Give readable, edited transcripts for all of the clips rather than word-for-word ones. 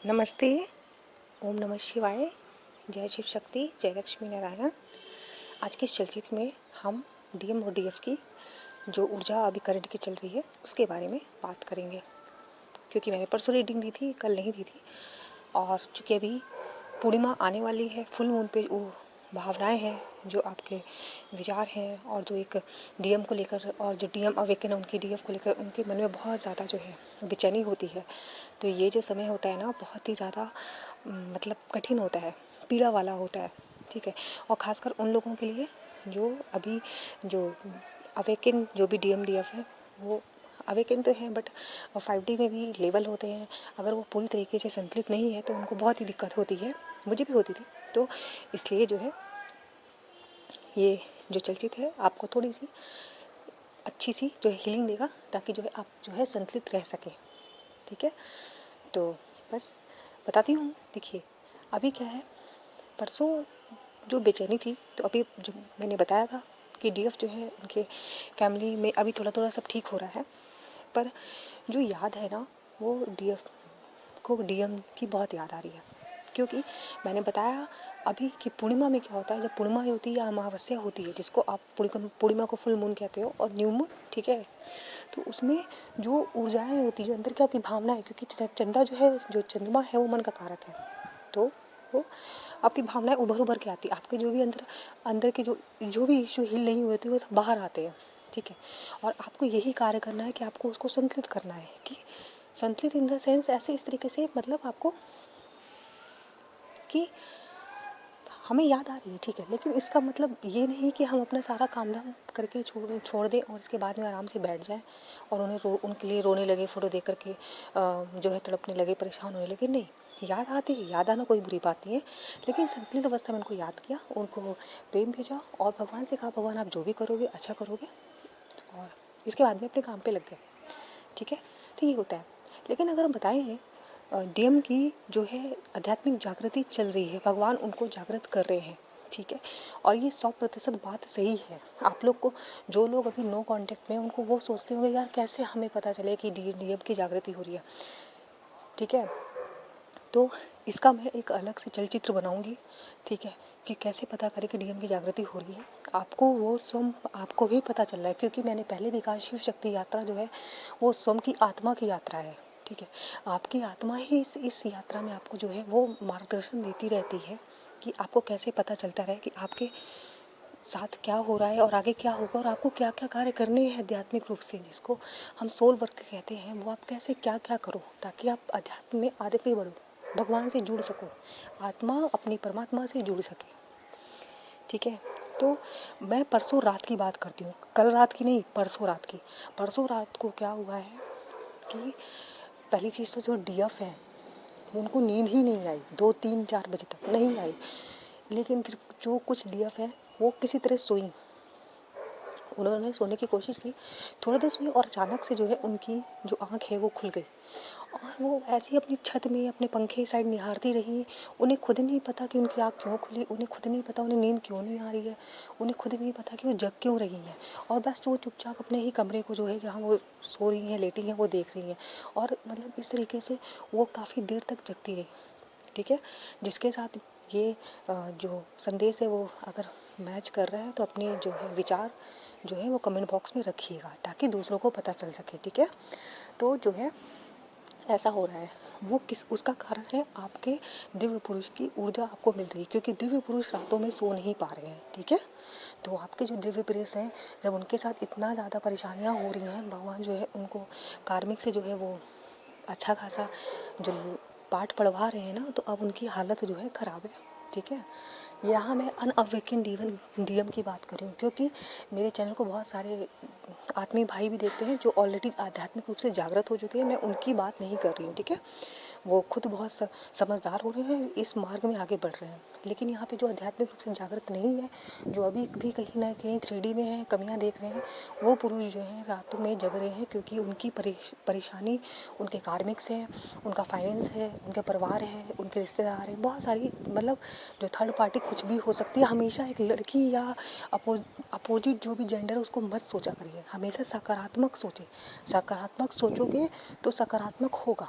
नमस्ते। ओम नमः शिवाय। जय शिव शक्ति, जय लक्ष्मी नारायण। आज के इस चलचित्र में हम डीएम और डीएफ की जो ऊर्जा अभी करंट की चल रही है उसके बारे में बात करेंगे, क्योंकि मैंने परसों रीडिंग दी थी, कल नहीं दी थी। और चूँकि अभी पूर्णिमा आने वाली है, फुल मून पे वो भावनाएं हैं, जो आपके विचार हैं, और जो एक डीएम को लेकर और जो डीएम अवेकन है उनकी डीएफ को लेकर उनके मन में बहुत ज़्यादा जो है बेचैनी होती है। तो ये जो समय होता है ना, बहुत ही ज़्यादा मतलब कठिन होता है, पीड़ा वाला होता है, ठीक है। और ख़ासकर उन लोगों के लिए जो अभी जो अवेकन जो भी डीएम डीएफ है वो अवेकन तो हैं, बट 5D में भी लेवल होते हैं। अगर वो पूरी तरीके से संतुलित नहीं है तो उनको बहुत ही दिक्कत होती है, मुझे भी होती थी। तो इसलिए जो है ये जो चलचित्र है आपको थोड़ी सी अच्छी सी जो है हीलिंग देगा, ताकि जो है आप जो है संतुलित रह सकें, ठीक है। तो बस बताती हूँ। देखिए अभी क्या है, परसों जो बेचैनी थी, तो अभी जो मैंने बताया था कि डीएफ जो है उनके फैमिली में अभी थोड़ा थोड़ा सब ठीक हो रहा है, पर जो याद है ना, वो डीएफ को डीएम की बहुत याद आ रही है। क्योंकि मैंने बताया अभी कि पूर्णिमा में क्या होता है, जब पूर्णिमा होती है या अमावस्या होती है, जिसको आप पूर्णिमा को फुल मून कहते हो और न्यू मून, ठीक है। तो उसमें जो ऊर्जाएं होती है, जो अंदर की आपकी भावना है, क्योंकि चंदा जो है, जो चंद्रमा है वो मन का कारक है, तो वो आपकी भावनाएं उभर उभर के आती है। आपके जो भी अंदर अंदर के जो भी इश्यू हील नहीं हुए थे वो सब बाहर आते हैं, ठीक है। और आपको यही कार्य करना है कि आपको उसको संतुलित करना है, कि संतुलित इन द सेंस ऐसे इस तरीके से, मतलब आपको कि हमें याद आ रही है, ठीक है, लेकिन इसका मतलब ये नहीं कि हम अपना सारा काम धाम करके छोड़ दें और इसके बाद में आराम से बैठ जाएं और उनके लिए रोने लगे, फ़ोटो देख करके जो है तड़पने लगे, परेशान होने लगे। नहीं, याद आती है, याद आना कोई बुरी बात नहीं है, लेकिन संतुलित अवस्था में उनको याद किया, उनको प्रेम भेजा और भगवान से कहा, भगवान आप जो भी करोगे अच्छा करोगे, और इसके बाद में अपने काम पे लग गए, ठीक है। तो ये होता है। लेकिन अगर हम बताएं डीएम की जो है आध्यात्मिक जागृति चल रही है, भगवान उनको जागृत कर रहे हैं, ठीक है। और ये 100% बात सही है। आप लोग को, जो लोग अभी नो कांटेक्ट में, उनको वो सोचते होंगे यार कैसे हमें पता चले कि डीएम की जागृति हो रही है, ठीक है। तो इसका मैं एक अलग से चलचित्र बनाऊंगी, ठीक है, कि कैसे पता करें कि डीएम की जागृति हो रही है। आपको वो स्वयं आपको भी पता चल रहा है, क्योंकि मैंने पहले भी कहा शिव शक्ति यात्रा जो है वो स्वयं की आत्मा की यात्रा है, ठीक है। आपकी आत्मा ही इस यात्रा में आपको जो है वो मार्गदर्शन देती रहती है कि आपको कैसे पता चलता रहे कि आपके साथ क्या हो रहा है और आगे क्या होगा, और आपको क्या क्या कार्य करने हैं आध्यात्मिक रूप से, जिसको हम सोल वर्क कहते हैं। वो आप कैसे क्या क्या करो ताकि आप अध्यात्म में आगे बढ़ो, भगवान से जुड़ सको, आत्मा अपनी परमात्मा से जुड़ सके, ठीक है। तो मैं परसों रात की बात करती हूँ, कल रात की नहीं, परसों रात की। परसों रात को क्या हुआ है कि पहली चीज़ तो जो डीएफ है उनको नींद ही नहीं आई, 2 3 4 बजे तक नहीं आई। लेकिन फिर जो कुछ डीएफ है वो किसी तरह सोई, उन्होंने सोने की कोशिश की, थोड़ी देर सोई और अचानक से जो है उनकी जो आँख है वो खुल गई, और वो ऐसे ही अपनी छत में अपने पंखे साइड निहारती रही। उन्हें खुद नहीं पता कि उनकी आँख क्यों खुली, उन्हें खुद नहीं पता उन्हें नींद क्यों नहीं आ रही है, उन्हें खुद नहीं पता कि वो जग क्यों रही हैं। और बस वो चुपचाप अपने ही कमरे को जो है जहाँ वो सो रही हैं, लेटी हैं, वो देख रही हैं। और मतलब इस तरीके से वो काफ़ी देर तक जगती रही, ठीक है। जिसके साथ ये जो संदेश है वो अगर मैच कर रहा है तो अपने जो है विचार जो है वो कमेंट बॉक्स में रखिएगा, ताकि दूसरों को पता चल सके, ठीक है। तो जो है ऐसा हो रहा है, वो किस उसका कारण है आपके दिव्य पुरुष की ऊर्जा आपको मिल रही है, क्योंकि दिव्य पुरुष रातों में सो नहीं पा रहे हैं, ठीक है। तो आपके जो दिव्य पुरुष हैं, जब उनके साथ इतना ज़्यादा परेशानियाँ हो रही हैं, भगवान जो है उनको कार्मिक से जो है वो अच्छा खासा जो पाठ पढ़वा रहे हैं ना, तो अब उनकी हालत जो है ख़राब है, ठीक है। यहाँ मैं अनअवेकिन डीएम की बात कर रही हूँ, क्योंकि मेरे चैनल को बहुत सारे आत्मीय भाई भी देखते हैं जो ऑलरेडी आध्यात्मिक रूप से जागृत हो चुके हैं। मैं उनकी बात नहीं कर रही हूँ, ठीक है। वो खुद बहुत समझदार हो रहे हैं, इस मार्ग में आगे बढ़ रहे हैं। लेकिन यहाँ पे जो आध्यात्मिक रूप से जागृत नहीं है, जो अभी भी कहीं ना कहीं 3D में है, कमियाँ देख रहे हैं, वो पुरुष जो हैं रातों में जग रहे हैं, क्योंकि उनकी परेशानी उनके कार्मिक से है, उनका फाइनेंस है, उनके परिवार है, उनके रिश्तेदार हैं, बहुत सारी, मतलब जो थर्ड पार्टी कुछ भी हो सकती है। हमेशा एक लड़की या अपोजिट जो भी जेंडर है उसको मत सोचा करिए, हमेशा सकारात्मक सोचें। सकारात्मक सोचोगे तो सकारात्मक होगा।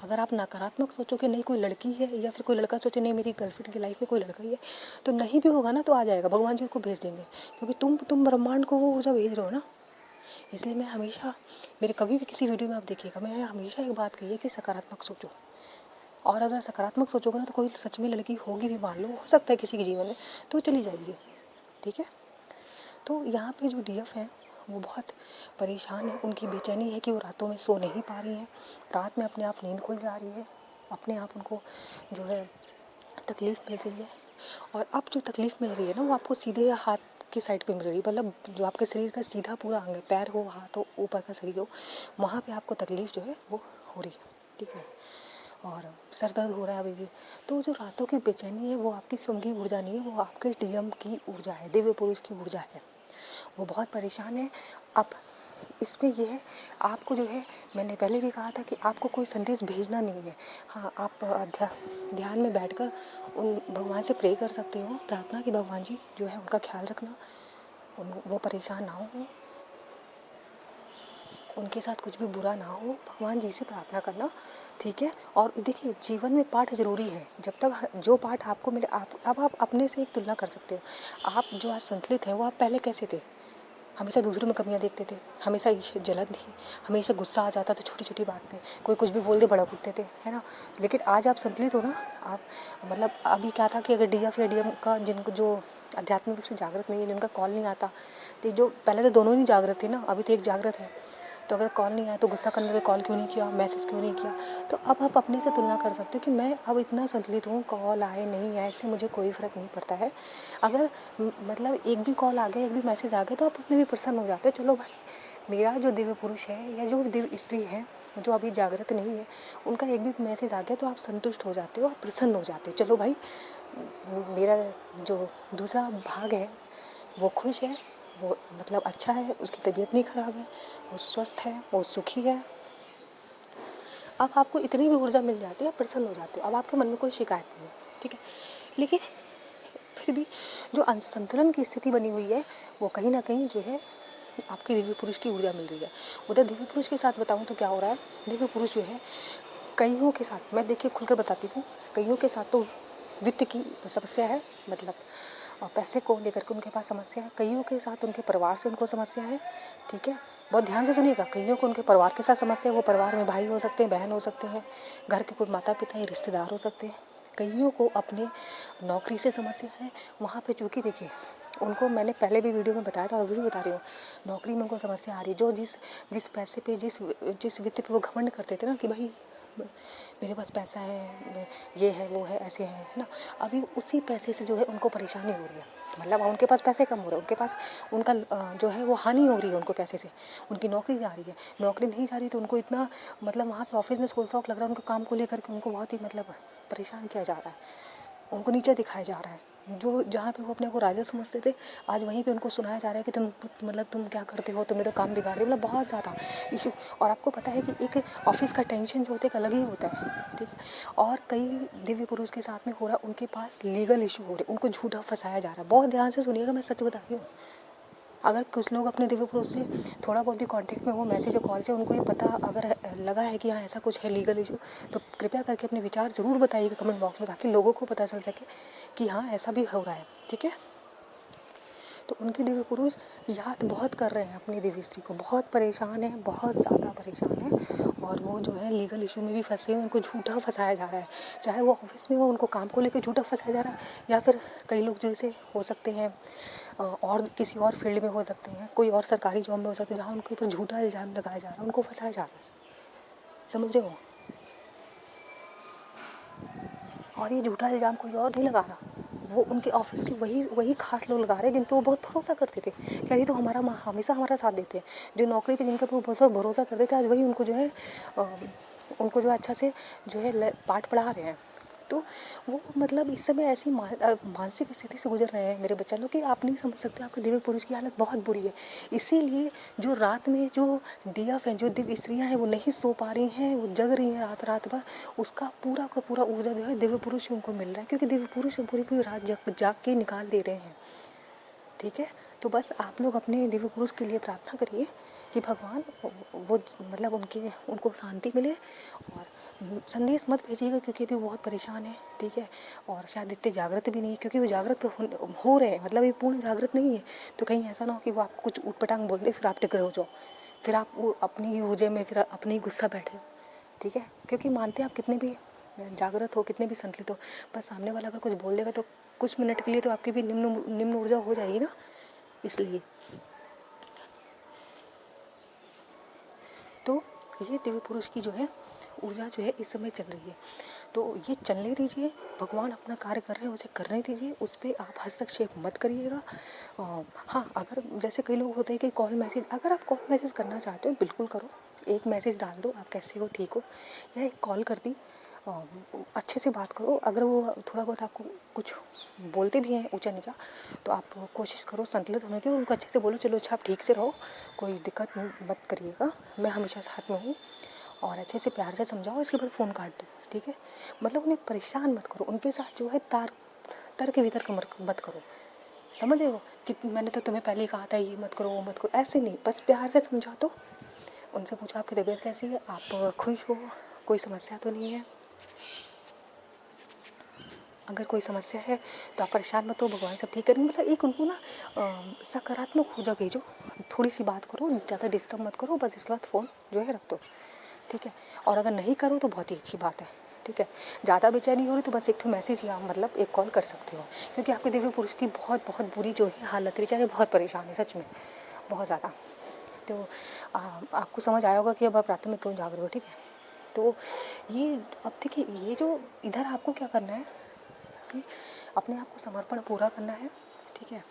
अगर आप नकारात्मक सोचो कि नहीं कोई लड़की है, या फिर कोई लड़का सोचे नहीं मेरी गर्लफ्रेंड की लाइफ में कोई लड़का ही है, तो नहीं भी होगा ना तो आ जाएगा, भगवान जी को भेज देंगे, क्योंकि तुम ब्रह्मांड को वो ऊर्जा भेज रहे हो ना। इसलिए मैं हमेशा, मेरे कभी भी किसी वीडियो में आप देखिएगा, मैंने हमेशा एक बात कही है कि सकारात्मक सोचो। और अगर सकारात्मक सोचोगे ना तो कोई सच में लड़की होगी भी, मान लो हो सकता है किसी के जीवन में, तो चली जाएगी। ठीक है। तो यहाँ पे जो डीएफ हैं वो बहुत परेशान है, उनकी बेचैनी है कि वो रातों में सो नहीं पा रही हैं, रात में अपने आप नींद खुल जा रही है, अपने आप उनको जो है तकलीफ़ मिल रही है। और अब जो तकलीफ़ मिल रही है ना वो आपको सीधे हाथ की साइड पे मिल रही है, मतलब जो आपके शरीर का सीधा पूरा अंग है, पैर हो, हाथ हो, ऊपर का शरीर हो, वहाँ पे आपको तकलीफ़ जो है वो हो रही है। ठीक है। और सर दर्द हो रहा है अभी भी। तो जो रातों की बेचैनी है वो आपकी स्वयं की ऊर्जा नहीं है, वो आपके डीएम की ऊर्जा है, दिव्य पुरुष की ऊर्जा है। वो बहुत परेशान है। अब इसमें ये है, आपको जो है, मैंने पहले भी कहा था कि आपको कोई संदेश भेजना नहीं है। हाँ, आप ध्यान में बैठकर उन भगवान से प्रे कर सकते हो, प्रार्थना कि भगवान जी जो है उनका ख्याल रखना, वो परेशान ना हो, उनके साथ कुछ भी बुरा ना हो, भगवान जी से प्रार्थना करना। ठीक है। और देखिए, जीवन में पाठ ज़रूरी है, जब तक जो पाठ आपको मिले, आप अपने से एक तुलना कर सकते हो। आप जो आज संतुलित हैं वो आप पहले कैसे थे? हमेशा दूसरों में कमियां देखते थे, हमेशा जलन थी, हमेशा गुस्सा आ जाता था छोटी छोटी बात पे, कोई कुछ भी बोल दे भड़क उठते थे, है ना। लेकिन आज आप संतुलित हो ना। आप मतलब अभी क्या था कि अगर डीएफ या डीएम का जिनको जो आध्यात्मिक रूप से जागृत नहीं है, जिनका कॉल नहीं आता, तो जो पहले तो दोनों ही जागृत थे ना, अभी तो एक जागृत है, तो अगर कॉल नहीं आया तो गुस्सा करने लगे, कॉल क्यों नहीं किया, मैसेज क्यों नहीं किया। तो अब आप अपने से तुलना कर सकते हो कि मैं अब इतना संतुलित हूँ, कॉल आए नहीं आए इससे मुझे कोई फ़र्क नहीं पड़ता है। अगर मतलब एक भी कॉल आ गया, एक भी मैसेज आ गया, तो आप उसमें भी प्रसन्न हो जाते हो, चलो भाई मेरा जो दिव्य पुरुष है या जो दिव्य स्त्री है जो अभी जागृत नहीं है, उनका एक भी मैसेज आ गया तो आप संतुष्ट हो जाते हो, आप प्रसन्न हो जाते हो, चलो भाई मेरा जो दूसरा भाग है वो खुश है, वो मतलब अच्छा है, उसकी तबीयत नहीं ख़राब है, वो स्वस्थ है, वो सुखी है। अब आपको इतनी भी ऊर्जा मिल जाती है, आप प्रसन्न हो जाते हो, अब आपके मन में कोई शिकायत नहीं है। ठीक है। लेकिन फिर भी जो असंतुलन की स्थिति बनी हुई है वो कहीं ना कहीं जो है आपके दिव्य पुरुष की ऊर्जा मिल रही है। उधर दिव्य पुरुष के साथ बताऊँ तो क्या हो रहा है, दिव्य पुरुष जो है कईयों के साथ, मैं देखिए खुलकर बताती हूँ, कईयों के साथ तो वित्त की समस्या है, मतलब पैसे को लेकर के उनके पास समस्या है, कईयों के साथ उनके परिवार से उनको समस्या है। ठीक है। बहुत ध्यान से सुनिएगा, कईयों को उनके परिवार के साथ समस्या है, वो परिवार में भाई हो सकते हैं, बहन हो सकते हैं, घर के कोई माता पिता या रिश्तेदार हो सकते हैं। कईयों को अपने नौकरी से समस्या है, वहाँ पे चूँकि देखिए उनको मैंने पहले भी वीडियो में बताया था और अभी भी बता रही हूँ, नौकरी में उनको समस्या आ रही है। जो जिस पैसे पे जिस वित्त पे वो घमंड करते थे ना कि भाई मेरे पास पैसा है, ये है वो है ऐसे है ना, अभी उसी पैसे से जो है उनको परेशानी हो रही है, मतलब उनके पास पैसे कम हो रहे हैं, उनके पास उनका जो है वो हानि हो रही है उनको पैसे से, उनकी नौकरी जा रही है, नौकरी नहीं जा रही तो उनको इतना मतलब वहाँ पे ऑफिस में सोल शौक लग रहा है, उनके काम को लेकर के उनको बहुत ही मतलब परेशान किया जा रहा है, उनको नीचे दिखाया जा रहा है। जो जहाँ पे वो अपने को राजा समझते थे, आज वहीं पे उनको सुनाया जा रहा है कि तुम क्या करते हो, तुमने तो काम बिगाड़ दिया, मतलब बहुत ज़्यादा इशू। और आपको पता है कि एक ऑफिस का टेंशन जो होता है एक अलग ही होता है। ठीक है। और कई दिव्य पुरुष के साथ में हो रहा है, उनके पास लीगल इशू हो रहे हैं, उनको झूठा फंसाया जा रहा है। बहुत ध्यान से सुनिएगा, मैं सच बता रही हूँ। अगर कुछ लोग अपने दिव्य पुरुष से थोड़ा बहुत भी कांटेक्ट में हो, मैसेज या कॉल से, उनको ये पता अगर लगा है कि हाँ ऐसा कुछ है लीगल इशू, तो कृपया करके अपने विचार ज़रूर बताइएगा कमेंट बॉक्स में, ताकि लोगों को पता चल सके कि हाँ ऐसा भी हो रहा है। ठीक है। तो उनके दिव्य पुरुष याद बहुत कर रहे हैं अपनी दिव्य स्त्री को, बहुत परेशान है, बहुत ज़्यादा परेशान है, और वो जो है लीगल इशू में भी फंसे हुए, उनको झूठा फंसाया जा रहा है, चाहे वो ऑफिस में हो उनको काम को लेकर झूठा फंसाया जा रहा है, या फिर कई लोग जैसे हो सकते हैं और किसी और फील्ड में हो सकते हैं, कोई और सरकारी जॉब में हो सकते हैं, जहाँ उनके ऊपर झूठा इल्ज़ाम लगाया जा रहा है, उनको फंसाया जा रहा है। समझ रहे हो। और ये झूठा इल्ज़ाम कोई और नहीं लगा रहा, वो उनके ऑफिस के वही खास लोग लगा रहे हैं जिन पे वो बहुत भरोसा करते थे, क्या ये तो हमेशा हमारा साथ देते हैं, जो नौकरी पे जिनके वो बहुत भरोसा करते थे, आज वही उनको जो है अच्छा से जो है पाठ पढ़ा रहे हैं। तो वो मतलब इस समय ऐसी मानसिक स्थिति से गुजर रहे हैं मेरे बच्चे लोग कि आप नहीं समझ सकते, आपके दिव्य पुरुष की हालत बहुत बुरी है। इसीलिए जो रात में जो डीएफ हैं, जो दिव्य स्त्रियाँ हैं, वो नहीं सो पा रही हैं, वो जग रही हैं रात भर, उसका पूरा का पूरा ऊर्जा जो है दिव्य पुरुष उनको मिल रहा है, क्योंकि दिव्य पुरुष पूरी रात जाग के निकाल दे रहे हैं। ठीक है। तो बस आप लोग अपने दिव्य पुरुष के लिए प्रार्थना करिए कि भगवान वो मतलब उनको शांति मिले, और संदेश मत भेजिएगा क्योंकि अभी बहुत परेशान है, ठीक है, और शायद इतने जागृत भी नहीं है, क्योंकि वो जागृत हो रहे हैं, मतलब ये पूर्ण जागृत नहीं है। तो कहीं ऐसा ना हो कि वो आपको कुछ ऊटपटांग बोल दे, फिर आप टिक हो जाओ, फिर आप वो अपनी ऊर्जा में फिर अपनी ही गुस्सा बैठे, ठीक है। क्योंकि मानते हैं आप कितने भी जागृत हो, कितने भी संतुलित हो, पर सामने वाला अगर कुछ बोल देगा तो कुछ मिनट के लिए तो आपकी भी निम्न ऊर्जा हो जाएगी ना, इसलिए। तो ये दिव्य पुरुष की जो है ऊर्जा जो है इस समय चल रही है, तो ये चलने दीजिए, भगवान अपना कार्य कर रहे हैं, उसे करने दीजिए, उस पर आप हस्तक्षेप मत करिएगा। हाँ, अगर जैसे कई लोग होते हैं कि कॉल मैसेज, अगर आप कॉल मैसेज करना चाहते हो बिल्कुल करो, एक मैसेज डाल दो आप कैसे हो, ठीक हो, या एक कॉल कर दी, अच्छे से बात करो। अगर वो थोड़ा बहुत आपको कुछ बोलते भी हैं ऊंचा नीचा, तो आप कोशिश करो संतुलित होने की, और उनको अच्छे से बोलो चलो अच्छा आप ठीक से रहो, कोई दिक्कत मत करिएगा, मैं हमेशा साथ में हूँ, और अच्छे से प्यार से समझाओ, इसके बाद फ़ोन काट दो, ठीक है। मतलब उन्हें परेशान मत करो, उनके साथ जो है तर्क वितर्क मत करो, समझ रहे हो कि मैंने तो तुम्हें पहले ही कहा था ये मत करो वो मत करो, ऐसे नहीं, बस प्यार से समझा दो। उनसे पूछो आपकी तबीयत कैसी है, आप खुश हो, कोई समस्या तो नहीं है। अगर कोई समस्या है तो आप परेशान मत हो, भगवान सब ठीक करेंगे। मतलब एक उनको ना सकारात्मक ऊर्जा भेजो, थोड़ी सी बात करो, ज़्यादा डिस्टर्ब मत करो, बस इसके बाद फ़ोन जो है रख दो, ठीक है। और अगर नहीं करो तो बहुत ही अच्छी बात है, ठीक है। ज़्यादा बेचैनी हो रही तो बस एक तो मैसेज या मतलब एक कॉल कर सकते हो, क्योंकि आपके दिव्य पुरुष की बहुत बहुत बुरी जो है हालत है, बेचारे बहुत परेशान है सच में, बहुत ज़्यादा। तो आपको समझ आया होगा कि अब आप रातों में क्यों जाग रहे हो, ठीक है। तो ये अब देखिए, ये जो इधर आपको क्या करना है कि अपने आप को समर्पण पूरा करना है, ठीक है।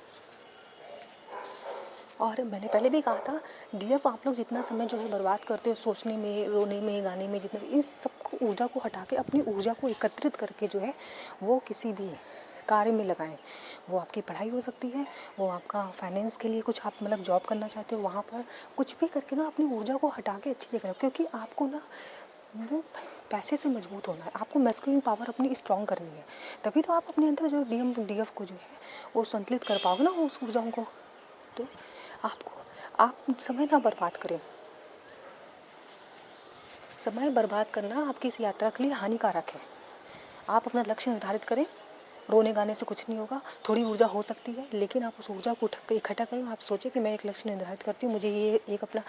और मैंने पहले भी कहा था, डीएफ आप लोग जितना समय जो है बर्बाद करते हो सोचने में, रोने में, गाने में, जितना इन सबको ऊर्जा को हटा के अपनी ऊर्जा को एकत्रित करके जो है वो किसी भी कार्य में लगाएं। वो आपकी पढ़ाई हो सकती है, वो आपका फाइनेंस के लिए कुछ आप मतलब जॉब करना चाहते हो, वहाँ पर कुछ भी करके ना अपनी ऊर्जा को हटा के अच्छी जगह, क्योंकि आपको ना वो पैसे से मजबूत होना है, आपको मैस्कुलिन पावर अपनी स्ट्रॉन्ग करनी है, तभी तो आप अपने अंदर जो डीएफ को जो है वो संतुलित कर पाओगे ना उस ऊर्जाओं को। तो आप समय ना बर्बाद करें, समय बर्बाद करना आपकी इस यात्रा के लिए हानिकारक है। आप अपना लक्ष्य निर्धारित करें, रोने गाने से कुछ नहीं होगा, थोड़ी ऊर्जा हो सकती है, लेकिन आप उस ऊर्जा को इकट्ठा करें। आप सोचें कि मैं एक लक्ष्य निर्धारित करती हूँ, मुझे ये एक अपना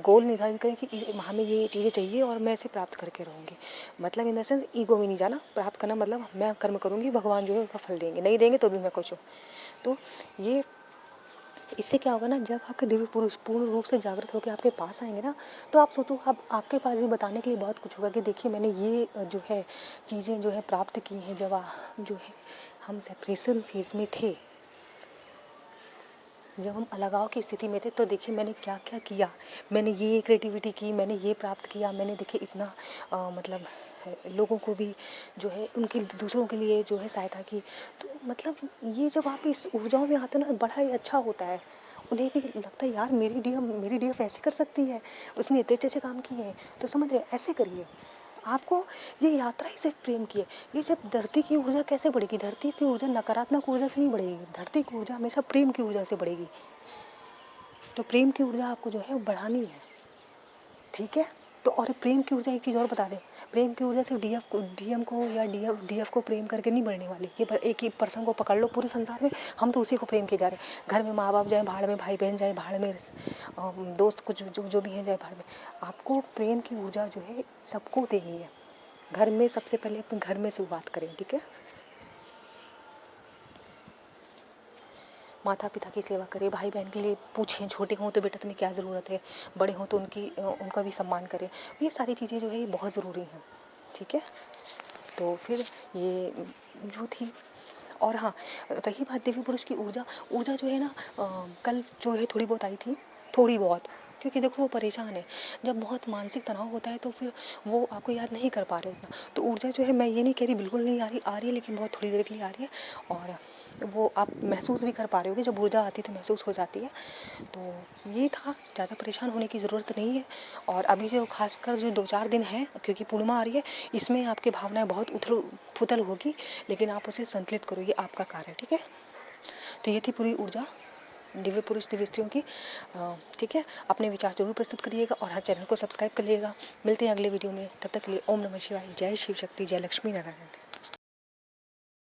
गोल निर्धारित करें कि हमें ये चीज़ें चाहिए और मैं इसे प्राप्त करके रहूँगी। मतलब इन द सेंस ईगो में नहीं जाना, प्राप्त करना मतलब मैं कर्म करूँगी, भगवान जो है उसका फल देंगे, नहीं देंगे तो भी मैं खुश हूँ। तो ये इससे क्या होगा ना, जब आपके दिव्य पुरुष पूर्ण रूप से जागृत होकर आपके पास आएंगे ना, तो आप सोचो अब आपके पास भी बताने के लिए बहुत कुछ होगा कि देखिए मैंने ये जो है चीज़ें जो है प्राप्त की हैं, जब जो है हम सेपरेशन फेज में थे, जब हम अलगाव की स्थिति में थे, तो देखिए मैंने क्या क्या किया, मैंने ये क्रिएटिविटी की, मैंने ये प्राप्त किया, मैंने देखिए इतना मतलब लोगों को भी जो है उनके दूसरों के लिए जो है सहायता की। तो मतलब ये जब आप इस ऊर्जाओं में आते हो ना, बड़ा ही अच्छा होता है, उन्हें भी लगता है यार मेरी डीएफ ऐसे कर सकती है, उसने इतने अच्छे काम किए हैं। तो समझ रहे ऐसे करिए, आपको ये यात्रा ही सिर्फ प्रेम की है। ये जब धरती की ऊर्जा कैसे बढ़ेगी, धरती की ऊर्जा नकारात्मक ऊर्जा से नहीं बढ़ेगी, धरती की ऊर्जा हमेशा प्रेम की ऊर्जा से बढ़ेगी। तो प्रेम की ऊर्जा आपको जो है बढ़ानी है, ठीक है। तो और प्रेम की ऊर्जा एक चीज़ और बता दें, प्रेम की ऊर्जा सिर्फ डीएम को या डीएफ को प्रेम करके नहीं बढ़ने वाली। ये एक ही पर्सन को पकड़ लो पूरे संसार में, हम तो उसी को प्रेम किए जा रहे हैं। घर में माँ बाप जाए भाड़ में, भाई बहन जाए भाड़ में, दोस्त कुछ जो भी हैं जाए भाड़ में। आपको प्रेम की ऊर्जा जो है सबको देनी है। घर में सबसे पहले अपने घर में शुरुआत करें, ठीक है। माता पिता की सेवा करें, भाई बहन के लिए पूछें, छोटे हों तो बेटा तुम्हें क्या ज़रूरत है, बड़े हों तो उनका भी सम्मान करें। ये सारी चीज़ें जो है ये बहुत ज़रूरी हैं, ठीक है। तो फिर ये जो थी, और हाँ, रही बात दिव्य पुरुष की ऊर्जा, ऊर्जा जो है ना कल जो है थोड़ी बहुत आई थी, थोड़ी बहुत, क्योंकि देखो वो परेशान है। जब बहुत मानसिक तनाव होता है तो फिर वो आपको याद नहीं कर पा रहे उतना। तो ऊर्जा जो है, मैं ये नहीं कह रही बिल्कुल नहीं आ रही है, लेकिन बहुत थोड़ी देर के लिए आ रही है, और वो आप महसूस भी कर पा रहे होगे, जब ऊर्जा आती है तो महसूस हो जाती है। तो ये था, ज़्यादा परेशान होने की ज़रूरत नहीं है। और अभी जो खासकर जो 2-4 दिन है, क्योंकि पूर्णिमा आ रही है, इसमें आपकी भावनाएं बहुत उथल पुथल होगी, लेकिन आप उसे संतुलित करो, ये आपका कार्य है, ठीक है। तो ये थी पूरी ऊर्जा दिव्य पुरुष दिव्य स्त्रियों की। ठीक है, अपने विचार जरूर प्रस्तुत करिएगा और हाँ, चैनल को सब्सक्राइब कर लीजिएगा। मिलते हैं अगले वीडियो में, तब तक के लिए ओम नमः शिवाय, जय शिव शक्ति, जय लक्ष्मी नारायण।